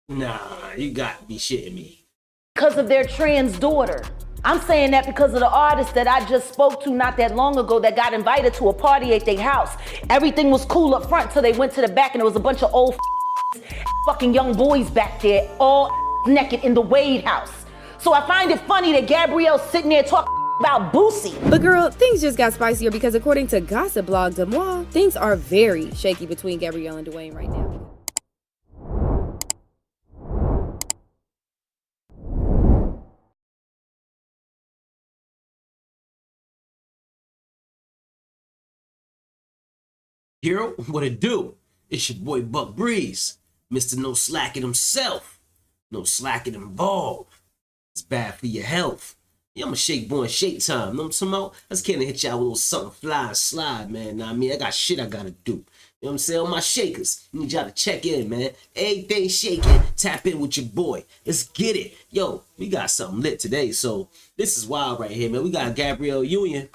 Nah, you got to be shitting me. Because of their trans daughter. I'm saying that because of the artist that I just spoke to not that long ago that got invited to a party at their house. Everything was cool up front till they went to the back and there was a bunch of old fucking young boys back there, all naked in the Wade house. So I find it funny that Gabrielle's sitting there talking about Boosie. But girl, things just got spicier because according to gossip blog Demois, things are very shaky between Gabrielle and Dwayne right now. Hero, what it do? It's your boy Buck Breeze, Mr. No Slacking himself. No slacking involved. It's bad for your health. Yeah, I'm a shake boy in shake time. Know what I'm talking about? I just can't hit y'all with a little something fly and slide, man. Now, I mean, I got shit I gotta do. You know what I'm saying? All my shakers, need y'all to check in, man. Everything shaking, tap in with your boy. Let's get it. Yo, we got something lit today, so this is wild right here, man. We got Gabrielle Union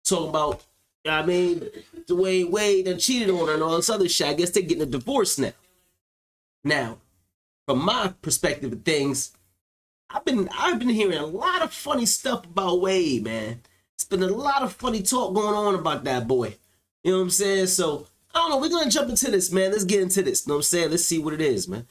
talking about, I mean, Dwayne Wade done cheated on her and all this other shit. I guess they're getting a divorce now. Now, from my perspective of things, I've been hearing a lot of funny stuff about Wade, man. It's been a lot of funny talk going on about that boy. You know what I'm saying? So, I don't know. We're going to jump into this, man. Let's get into this. You know what I'm saying? Let's see what it is, man.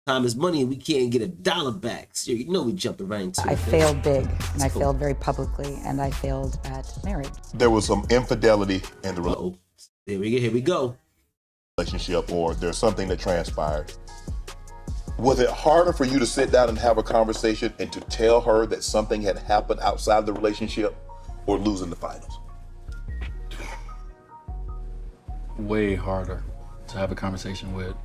Time is money and we can't get $1 back. So, you know we jumping right into it. I failed big, and I failed very publicly, and I failed at marriage. There was some infidelity in the Uh-oh. Here we go. relationship, or there's something that transpired. Was it harder for you to sit down and have a conversation and to tell her that something had happened outside the relationship, or losing the finals? Way harder to have a conversation with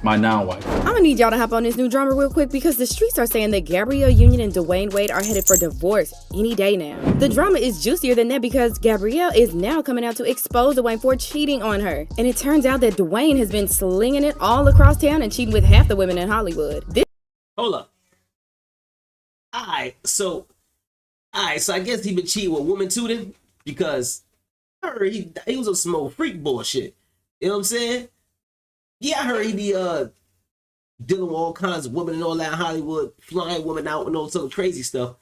my now wife. I'm gonna need y'all to hop on this new drama real quick because the streets are saying that Gabrielle Union and Dwayne Wade are headed for divorce any day now. The drama is juicier than that because Gabrielle is now coming out to expose Dwayne for cheating on her. And it turns out that Dwayne has been slinging it all across town and cheating with half the women in Hollywood. Hold up. So I guess he been cheating with women too then? Because I heard he was on some old freak bullshit. You know what I'm saying? Yeah, I heard he be dealing with all kinds of women and all that in Hollywood, flying women out and all some crazy stuff.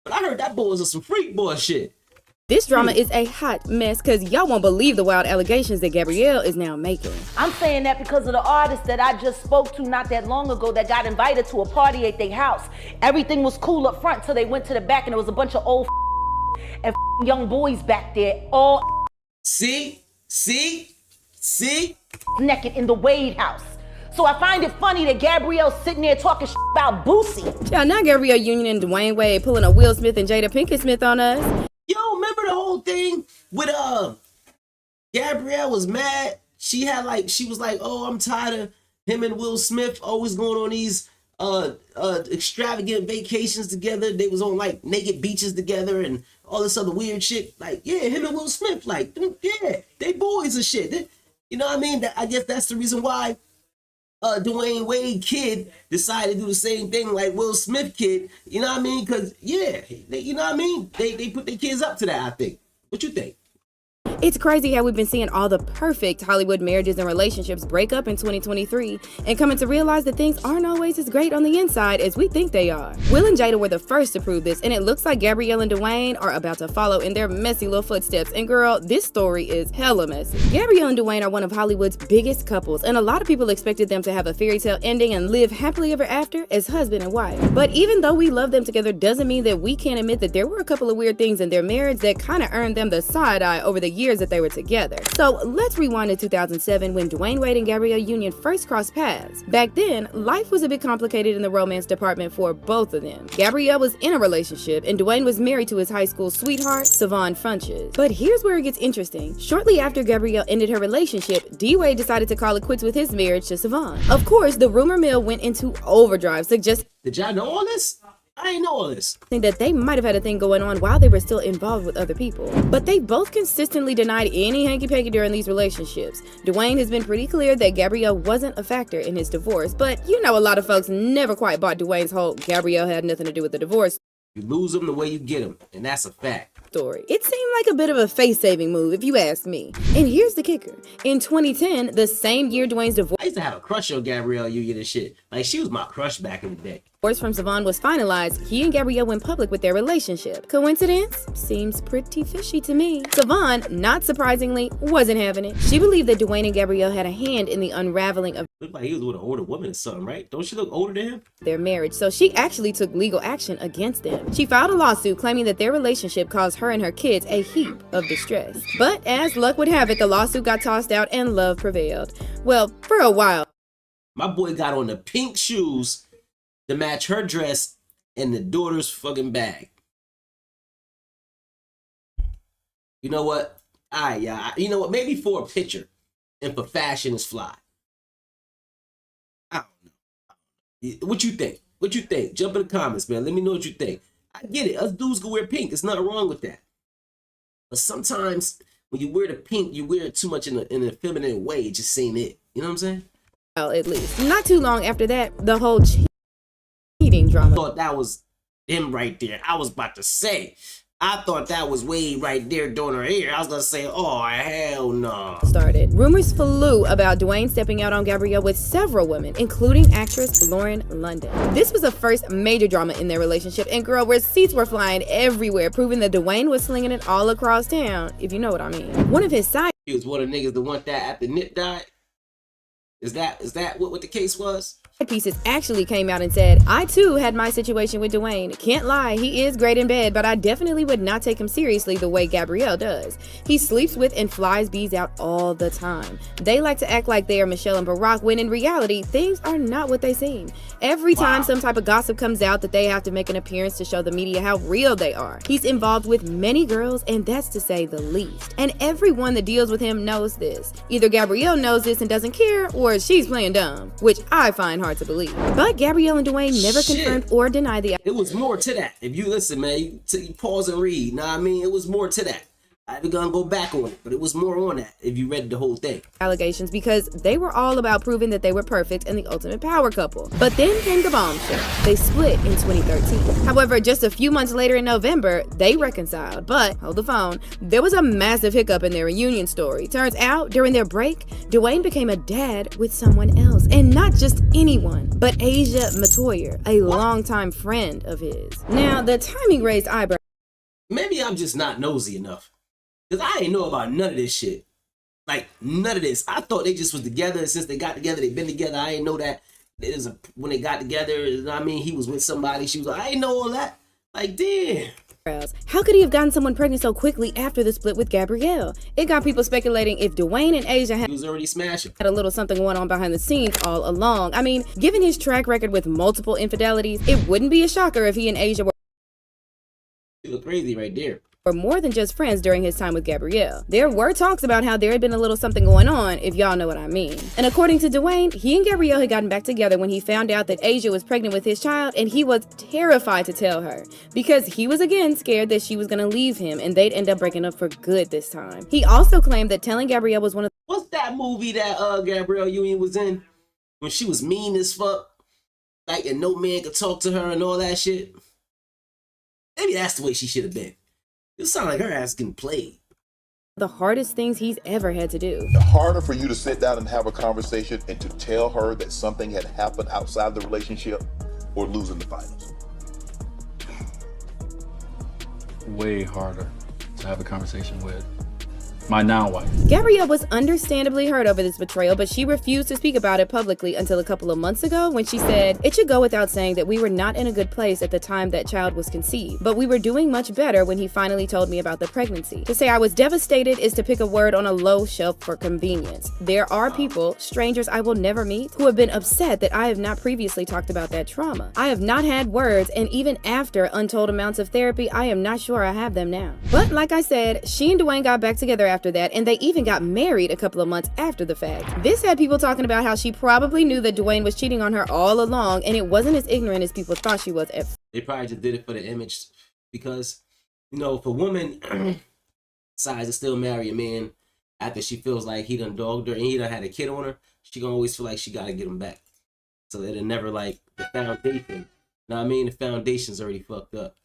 But I heard that boy was on some freak bullshit. This drama is a hot mess because y'all won't believe the wild allegations that Gabrielle is now making. I'm saying that because of the artist that I just spoke to not that long ago that got invited to a party at their house. Everything was cool up front till they went to the back and there was a bunch of old and young boys back there, all See? naked in the Wade house. So I find it funny that Gabrielle's sitting there talking about Boosie. Yeah, now Gabrielle Union and Dwayne Wade pulling a Will Smith and Jada Pinkett Smith on us. Yo, remember the whole thing with Gabrielle was mad. She was like, oh, I'm tired of him and Will Smith always going on these extravagant vacations together. They was on like naked beaches together and all this other weird shit. Like, yeah, him and Will Smith, like, yeah, they boys and shit. You know what I mean? I guess that's the reason why Dwayne Wade kid decided to do the same thing like Will Smith kid. You know what I mean? Because, yeah, you know what I mean? They put their kids up to that, I think. What you think? It's crazy how we've been seeing all the perfect Hollywood marriages and relationships break up in 2023 and coming to realize that things aren't always as great on the inside as we think they are. Will and Jada were the first to prove this, and it looks like Gabrielle and Dwayne are about to follow in their messy little footsteps. And girl, this story is hella messy. Gabrielle and Dwayne are one of Hollywood's biggest couples, and a lot of people expected them to have a fairy tale ending and live happily ever after as husband and wife. But even though we love them together doesn't mean that we can't admit that there were a couple of weird things in their marriage that kind of earned them the side eye over the years that they were together. So let's rewind to 2007 when Dwayne Wade and Gabrielle Union first crossed paths. Back then, life was a bit complicated in the romance department for both of them. Gabrielle was in a relationship and Dwayne was married to his high school sweetheart, Savon Funches. But here's where it gets interesting. Shortly after Gabrielle ended her relationship, D-Wade decided to call it quits with his marriage to Savon. Of course, the rumor mill went into overdrive, suggesting Did y'all know all this? I ain't know all this. that they might have had a thing going on while they were still involved with other people. But they both consistently denied any hanky-panky during these relationships. Dwayne has been pretty clear that Gabrielle wasn't a factor in his divorce, but you know a lot of folks never quite bought Dwayne's whole Gabrielle had nothing to do with the divorce. You lose them the way you get them, and that's a fact. story. It seemed like a bit of a face-saving move, if you ask me. And here's the kicker. In 2010, the same year Dwayne's divorce I used to have a crush on Gabrielle Union and shit. Like, she was my crush back in the day. from Savon was finalized, he and Gabrielle went public with their relationship. Coincidence? Seems pretty fishy to me. Savon, not surprisingly, wasn't having it. She believed that Dwayne and Gabrielle had a hand in the unraveling of Looked like he was with an older woman or something, right? Don't she look older than him? their marriage, so she actually took legal action against them. She filed a lawsuit claiming that their relationship caused her and her kids a heap of distress. But as luck would have it, the lawsuit got tossed out and love prevailed. Well, for a while. My boy got on the pink shoes to match her dress and the daughter's fucking bag. You know what? You know what? Maybe for a picture and for fashion is fly. I don't know. What you think? What you think? Jump in the comments, man. Let me know what you think. I get it. Us dudes can wear pink. There's nothing wrong with that. But sometimes when you wear the pink, you wear it too much in a feminine way. It just ain't it. You know what I'm saying? Well, at least. Not too long after that, the whole cheating I drama thought that was him right there. I was about to say. I thought that was Wade right there doing her hair. I was gonna say, oh, hell no. started. Rumors flew about Dwayne stepping out on Gabrielle with several women, including actress Lauren London. This was the first major drama in their relationship, and girl, receipts were flying everywhere, proving that Dwayne was slinging it all across town, if you know what I mean. One of his side He was one of the niggas that want that after Nip died. Is that what the case was? pieces actually came out and said, I too had my situation with Dwayne. Can't lie, he is great in bed, but I definitely would not take him seriously the way Gabrielle does. He sleeps with and flies bees out all the time. They like to act like they are Michelle and Barack when in reality, things are not what they seem. Every time some type of gossip comes out that they have to make an appearance to show the media how real they are. He's involved with many girls, and that's to say the least. And everyone that deals with him knows this. Either Gabrielle knows this and doesn't care, or she's playing dumb, which I find hard to believe. But Gabrielle and Dwayne never confirmed or denied the It was more to that. If you listen, man, you pause and read. Know what I mean? It was more to that. I ain't gonna go back on it, but it was more on that if you read the whole thing. allegations because they were all about proving that they were perfect and the ultimate power couple. But then came the bombshell. They split in 2013. However, just a few months later in November, they reconciled. But, hold the phone, there was a massive hiccup in their reunion story. Turns out, during their break, Dwayne became a dad with someone else. And not just anyone, but Asia Matoyer, a longtime friend of his. Now, the timing raised eyebrows. Maybe I'm just not nosy enough. Because I ain't know about none of this shit. Like, none of this. I thought they just was together, and since they got together, they've been together. I ain't know that when they got together, I mean, he was with somebody. She was like, I ain't know all that. Like, damn. How could he have gotten someone pregnant so quickly after the split with Gabrielle? It got people speculating if Dwayne and Asia He was already smashing. had a little something going on behind the scenes all along. I mean, given his track record with multiple infidelities, it wouldn't be a shocker if he and Asia were He look crazy right there. more than just friends during his time with Gabrielle. There were talks about how there had been a little something going on, if y'all know what I mean. And according to Dwayne, he and Gabrielle had gotten back together when he found out that Asia was pregnant with his child, and he was terrified to tell her because he was again scared that she was gonna leave him and they'd end up breaking up for good this time. He also claimed that telling Gabrielle was one of What's that movie that Gabrielle Union was in? When she was mean as fuck? Like, and no man could talk to her and all that shit? Maybe that's the way she should have been. It sounded like her ass getting played. the hardest things he's ever had to do. Harder for you to sit down and have a conversation and to tell her that something had happened outside the relationship or losing the finals. Way harder to have a conversation with my now wife. Gabrielle was understandably hurt over this betrayal, but she refused to speak about it publicly until a couple of months ago when she said, "It should go without saying that we were not in a good place at the time that child was conceived, but we were doing much better when he finally told me about the pregnancy. To say I was devastated is to pick a word on a low shelf for convenience. There are people, strangers I will never meet, who have been upset that I have not previously talked about that trauma. I have not had words, and even after untold amounts of therapy, I am not sure I have them now." But like I said, she and Dwayne got back together after that, and they even got married a couple of months after the fact. This had people talking about how she probably knew that Dwayne was cheating on her all along, and it wasn't as ignorant as people thought she was at first. They probably just did it for the image because, you know, if a woman decides to still marry a man after she feels like he done dogged her and he done had a kid on her, she gonna always feel like she gotta get him back. So it'll never, like, the foundation, you know what I mean? The foundation's already fucked up.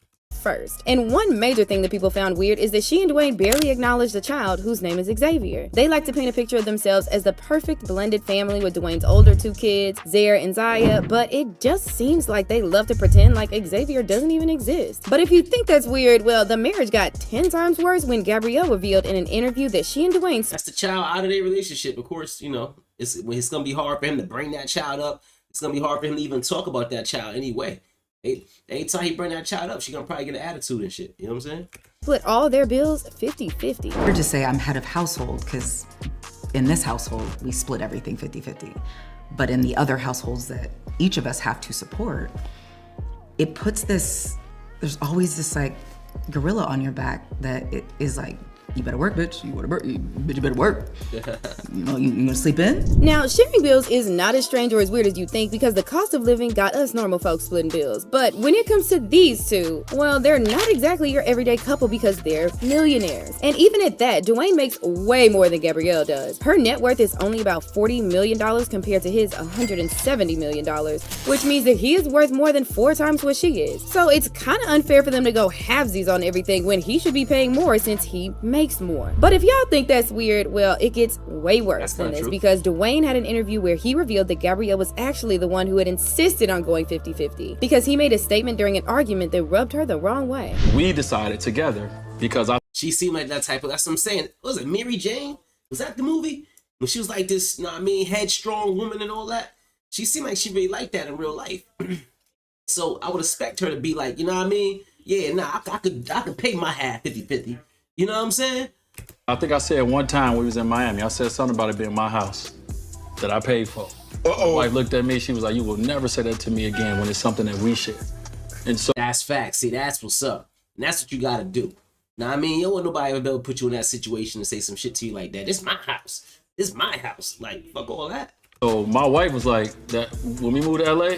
first. And one major thing that people found weird is that she and Dwayne barely acknowledged the child whose name is Xavier. They like to paint a picture of themselves as the perfect blended family with Dwayne's older 2 kids, Zaire and Zaya, but it just seems like they love to pretend like Xavier doesn't even exist. But if you think that's weird, well, the marriage got 10 times worse when Gabrielle revealed in an interview that she and Dwayne... That's the child out of their relationship. Of course, you know, it's going to be hard for him to bring that child up. It's going to be hard for him to even talk about that child anyway. Anytime he bring that child up, she's going to probably get an attitude and shit. You know what I'm saying? Split all their bills 50-50. Or just say I'm head of household, because in this household, we split everything 50-50. But in the other households that each of us have to support, it puts this, there's always this like gorilla on your back that it is like, you better work, bitch. You better work. You know, you gonna sleep in? Now, sharing bills is not as strange or as weird as you think because the cost of living got us normal folks splitting bills. But when it comes to these two, well, they're not exactly your everyday couple because they're millionaires. And even at that, Dwayne makes way more than Gabrielle does. Her net worth is only about $40 million compared to his $170 million, which means that he is worth more than 4 times what she is. So it's kind of unfair for them to go halvesies on everything when he should be paying more since he makes more. But if y'all think that's weird, well, it gets way worse than this because Dwayne had an interview where he revealed that Gabrielle was actually the one who had insisted on going 50-50 because he made a statement during an argument that rubbed her the wrong way. We decided together because she seemed like that type of, that's what I'm saying. Was it Mary Jane? Was that the movie? When she was like this, you know what I mean, headstrong woman and all that? She seemed like she really liked that in real life. So I would expect her to be like, you know what I mean? Yeah, nah, I could pay my half 50-50. You know what I'm saying? I think I said one time when we was in Miami, I said something about it being my house that I paid for. My wife looked at me, she was like, you will never say that to me again when it's something that we share. And so that's facts. See, that's what's up. And that's what you gotta do. Now, I mean, you don't want nobody to put you in that situation and say some shit to you like that. This is my house. This is my house. Like, fuck all that. So my wife was like, that when we moved to LA,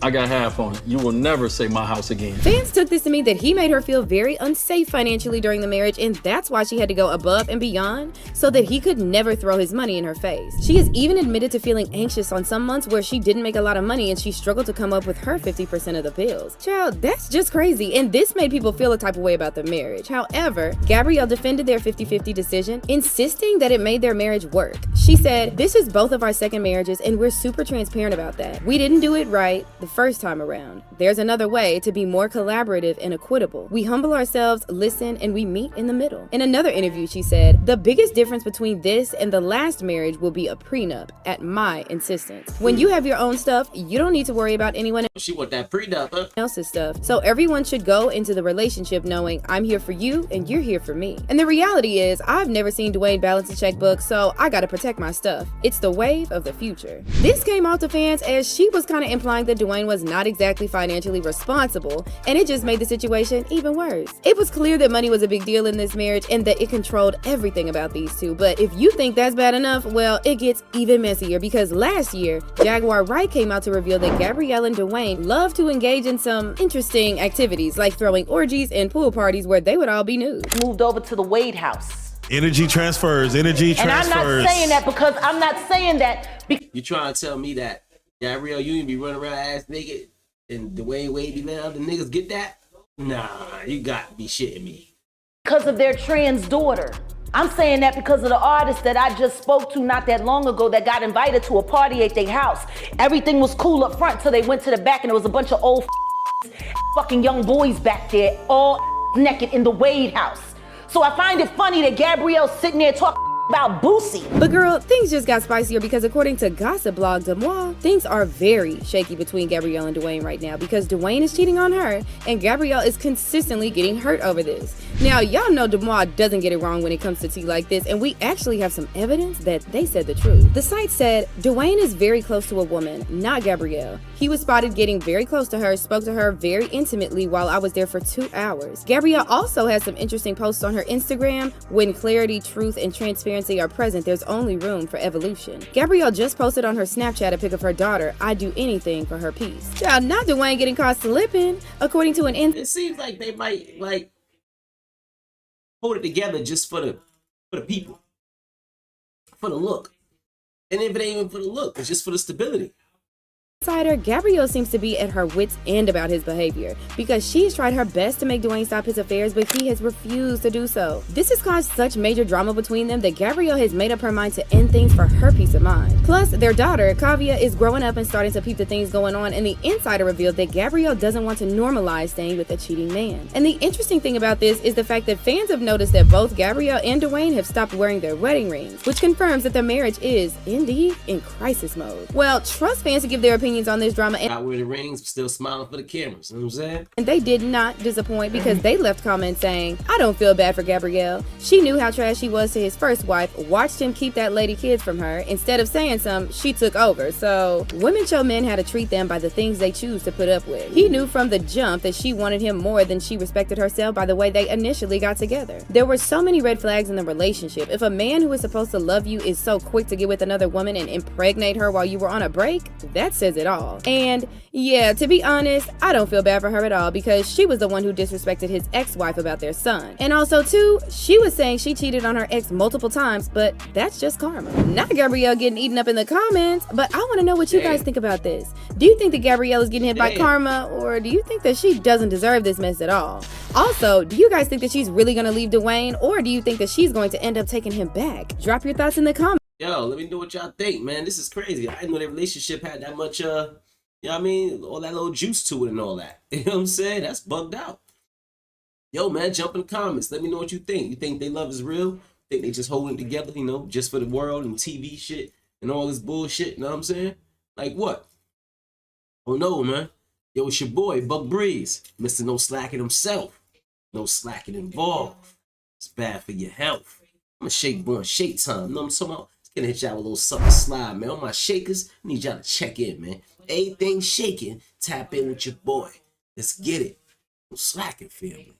I got half on it. You will never say my house again. Fans took this to mean that he made her feel very unsafe financially during the marriage, and that's why she had to go above and beyond so that he could never throw his money in her face. She has even admitted to feeling anxious on some months where she didn't make a lot of money and she struggled to come up with her 50% of the bills. Child, that's just crazy, and this made people feel a type of way about the marriage. However, Gabrielle defended their 50-50 decision, insisting that it made their marriage work. She said, "This is both of our second marriages, and we're super transparent about that. We didn't do it right the first time around. There's another way to be more collaborative and equitable. We humble ourselves, listen, and we meet in the middle." In another interview, she said, "The biggest difference between this and the last marriage will be a prenup at my insistence. When you have your own stuff, you don't need to worry about anyone She want that prenup, huh? else's stuff. So everyone should go into the relationship knowing I'm here for you and you're here for me." And the reality is, I've never seen Dwayne balance a checkbook, so I gotta protect my stuff. It's the wave of the future. This came out to fans as she was kind of implying that Dwayne was not exactly financially responsible, and it just made the situation even worse. It was clear that money was a big deal in this marriage and that it controlled everything about these two, but if you think that's bad enough, well, it gets even messier because last year, Jaguar Wright came out to reveal that Gabrielle and Dwayne love to engage in some interesting activities like throwing orgies and pool parties where they would all be nude. Moved over to the Wade house. Energy transfers. And I'm not saying that because I'm not saying that. You trying to tell me that Gabrielle Union be running around ass naked and Dwayne Wade be letting other niggas get that? Nah, you got to be shitting me. Because of their trans daughter. I'm saying that because of the artist that I just spoke to not that long ago that got invited to a party at their house. Everything was cool up front till they went to the back and there was a bunch of old fucking young boys back there all naked in the Wade house. So I find it funny that Gabrielle's sitting there talking about Boosie. But girl, things just got spicier because according to gossip blog Demois, things are very shaky between Gabrielle and Dwayne right now because Dwayne is cheating on her and Gabrielle is consistently getting hurt over this. Now, y'all know Demois doesn't get it wrong when it comes to tea like this, and we actually have some evidence that they said the truth. The site said, Dwayne is very close to a woman, not Gabrielle. He was spotted getting very close to her, spoke to her very intimately while I was there for 2 hours. Gabrielle also has some interesting posts on her Instagram. When clarity, truth, and transparency are present, there's only room for evolution. Gabrielle just posted on her Snapchat a pic of her daughter. "I'd do anything for her peace." Child, not Dwayne getting caught slipping. According to an It seems like they might like hold it together just for the people, for the look. And if it ain't even for the look, it's just for the stability. Insider, Gabrielle seems to be at her wit's end about his behavior because she's tried her best to make Dwayne stop his affairs, but he has refused to do so. This has caused such major drama between them that Gabrielle has made up her mind to end things for her peace of mind. Plus, their daughter, Kavya, is growing up and starting to peep the things going on, and the insider revealed that Gabrielle doesn't want to normalize staying with a cheating man. And the interesting thing about this is the fact that fans have noticed that both Gabrielle and Dwayne have stopped wearing their wedding rings, which confirms that their marriage is, indeed, in crisis mode. Well, trust fans to give their opinions on this drama, Not wearing the rings, but still smiling for the cameras. You know what I'm saying? and they did not disappoint because they left comments saying, I don't feel bad for Gabrielle. She knew how trash he was to his first wife, watched him keep that lady kids from her. Instead of saying she took over. So women show men how to treat them by the things they choose to put up with. He knew from the jump that she wanted him more than she respected herself by the way they initially got together. There were so many red flags in the relationship. If a man who is supposed to love you is so quick to get with another woman and impregnate her while you were on a break, that says it all. And yeah, to be honest, I don't feel bad for her at all because she was the one who disrespected his ex-wife about their son. And also too, she was saying she cheated on her ex multiple times, but that's just karma. Not Gabrielle getting eaten up in the comments, but I want to know what you guys think about this. Do you think that Gabrielle is getting hit by karma, or do you think that she doesn't deserve this mess at all? Also, do you guys think that she's really gonna leave Dwayne, or do you think that she's going to end up taking him back? Drop your thoughts in the comments. Yo, let me know what y'all think, man. This is crazy. I didn't know their relationship had that much, you know what I mean? All that little juice to it and all that. You know what I'm saying? That's bugged out. Yo, man, jump in the comments. Let me know what you think. You think they love is real? Think they just holding it together, you know, just for the world and TV shit and all this bullshit? You know what I'm saying? Like what? Oh no, man. Yo, it's your boy, Buck Breeze. Mr. No Slacking himself. No slacking involved. It's bad for your health. I'm a shake boy, shake time. You know what I'm talking about? Gonna hit y'all with a little something slide, man. All my shakers, I need y'all to check in, man. Everything shaking, tap in with your boy. Let's get it. No slacking, family.